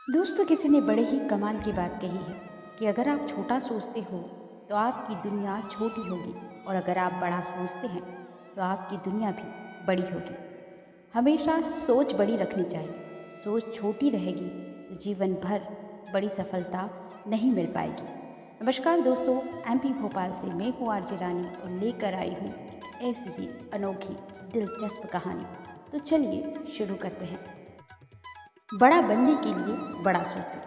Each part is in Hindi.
दोस्तों, किसी ने बड़े ही कमाल की बात कही है कि अगर आप छोटा सोचते हो तो आपकी दुनिया छोटी होगी, और अगर आप बड़ा सोचते हैं तो आपकी दुनिया भी बड़ी होगी। हमेशा सोच बड़ी रखनी चाहिए। सोच छोटी रहेगी तो जीवन भर बड़ी सफलता नहीं मिल पाएगी। नमस्कार दोस्तों, एमपी भोपाल से मैं हूँ आरजे रानी और लेकर आई हूँ एक ऐसी ही अनोखी दिलचस्प कहानी। तो चलिए शुरू करते हैं। बड़ा बनने के लिए बड़ा सोचें।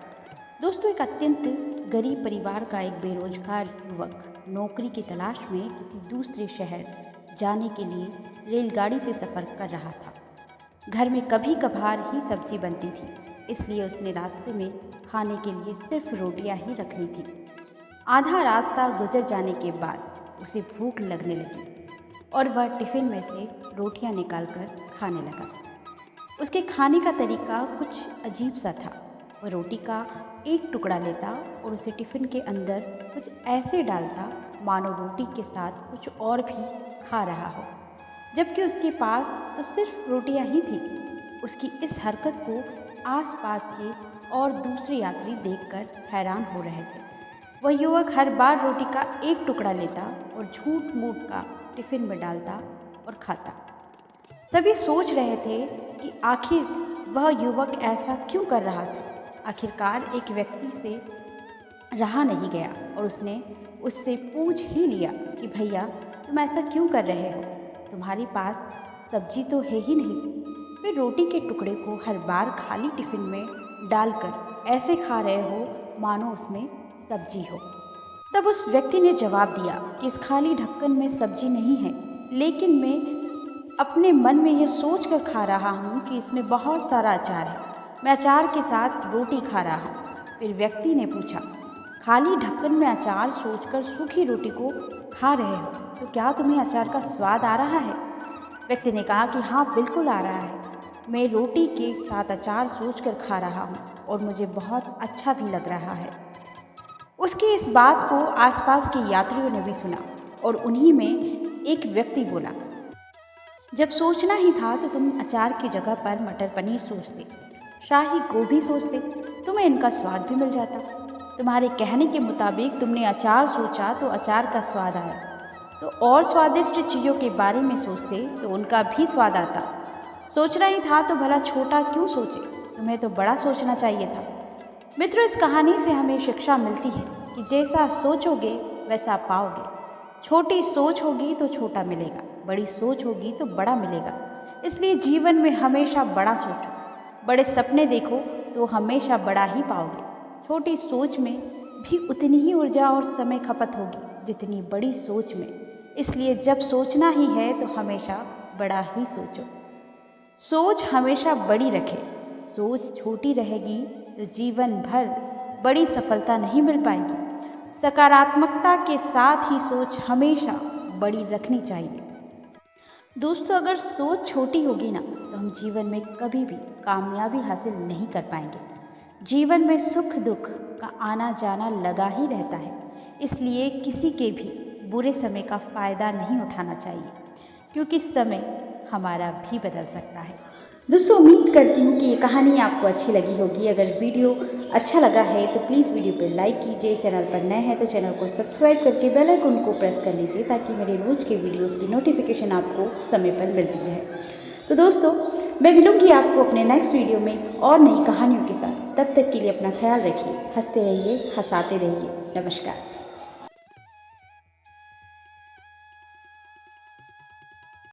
दोस्तों, एक अत्यंत गरीब परिवार का एक बेरोजगार युवक नौकरी की तलाश में किसी दूसरे शहर जाने के लिए रेलगाड़ी से सफ़र कर रहा था। घर में कभी कभार ही सब्जी बनती थी, इसलिए उसने रास्ते में खाने के लिए सिर्फ रोटियां ही रख ली थी। आधा रास्ता गुजर जाने के बाद उसे भूख लगने लगी और वह टिफ़िन में से रोटियां निकालकर खाने लगा। उसके खाने का तरीका कुछ अजीब सा था। वह रोटी का एक टुकड़ा लेता और उसे टिफ़िन के अंदर कुछ ऐसे डालता मानो रोटी के साथ कुछ और भी खा रहा हो, जबकि उसके पास तो सिर्फ रोटियां ही थी। उसकी इस हरकत को आसपास के और दूसरे यात्री देखकर हैरान हो रहे थे। वह युवक हर बार रोटी का एक टुकड़ा लेता और झूठ मूठ का टिफ़िन में डालता और खाता। सभी सोच रहे थे कि आखिर वह युवक ऐसा क्यों कर रहा था। आखिरकार एक व्यक्ति से रहा नहीं गया और उसने उससे पूछ ही लिया कि भैया, तुम ऐसा क्यों कर रहे हो? तुम्हारे पास सब्जी तो है ही नहीं, फिर रोटी के टुकड़े को हर बार खाली टिफ़िन में डालकर ऐसे खा रहे हो मानो उसमें सब्जी हो। तब उस व्यक्ति ने जवाब दिया कि इस खाली ढक्कन में सब्जी नहीं है, लेकिन मैं अपने मन में ये सोच कर खा रहा हूँ कि इसमें बहुत सारा अचार है। मैं अचार के साथ रोटी खा रहा हूँ। फिर व्यक्ति ने पूछा, खाली ढक्कन में अचार सोचकर सूखी रोटी को खा रहे हो, तो क्या तुम्हें अचार का स्वाद आ रहा है? व्यक्ति ने कहा कि हाँ, बिल्कुल आ रहा है। मैं रोटी के साथ अचार सोचकर खा रहा हूँ और मुझे बहुत अच्छा भी लग रहा है। उसकी इस बात को आसपास के यात्रियों ने भी सुना और उन्हीं में एक व्यक्ति बोला, जब सोचना ही था तो तुम अचार की जगह पर मटर पनीर सोचते, शाही गोभी सोचते, तुम्हें इनका स्वाद भी मिल जाता। तुम्हारे कहने के मुताबिक तुमने अचार सोचा तो अचार का स्वाद आया, तो और स्वादिष्ट चीज़ों के बारे में सोचते तो उनका भी स्वाद आता। सोचना ही था तो भला छोटा क्यों सोचे, तुम्हें तो बड़ा सोचना चाहिए था। मित्रों, इस कहानी से हमें शिक्षा मिलती है कि जैसा सोचोगे वैसा पाओगे। छोटी सोच होगी तो छोटा मिलेगा, बड़ी सोच होगी तो बड़ा मिलेगा। इसलिए जीवन में हमेशा बड़ा सोचो, बड़े सपने देखो तो हमेशा बड़ा ही पाओगे। छोटी सोच में भी उतनी ही ऊर्जा और समय खपत होगी जितनी बड़ी सोच में। इसलिए जब सोचना ही है तो हमेशा बड़ा ही सोचो। सोच हमेशा बड़ी रखें। सोच छोटी रहेगी तो जीवन भर बड़ी सफलता नहीं मिल पाएगी। सकारात्मकता के साथ ही सोच हमेशा बड़ी रखनी चाहिए। दोस्तों, अगर सोच छोटी होगी ना तो हम जीवन में कभी भी कामयाबी हासिल नहीं कर पाएंगे। जीवन में सुख दुख का आना जाना लगा ही रहता है, इसलिए किसी के भी बुरे समय का फ़ायदा नहीं उठाना चाहिए, क्योंकि समय हमारा भी बदल सकता है। दोस्तों, उम्मीद करती हूँ कि ये कहानी आपको अच्छी लगी होगी। अगर वीडियो अच्छा लगा है तो प्लीज़ वीडियो पर लाइक कीजिए। चैनल पर नए हैं तो चैनल को सब्सक्राइब करके बेल आइकन को प्रेस कर लीजिए, ताकि मेरे रोज़ के वीडियोस की नोटिफिकेशन आपको समय पर मिलती रहे। तो दोस्तों, मैं मिलूँगी आपको अपने नेक्स्ट वीडियो में और नई कहानियों के साथ। तब तक के लिए अपना ख्याल रखिए, हंसते रहिए, हंसाते रहिए। नमस्कार।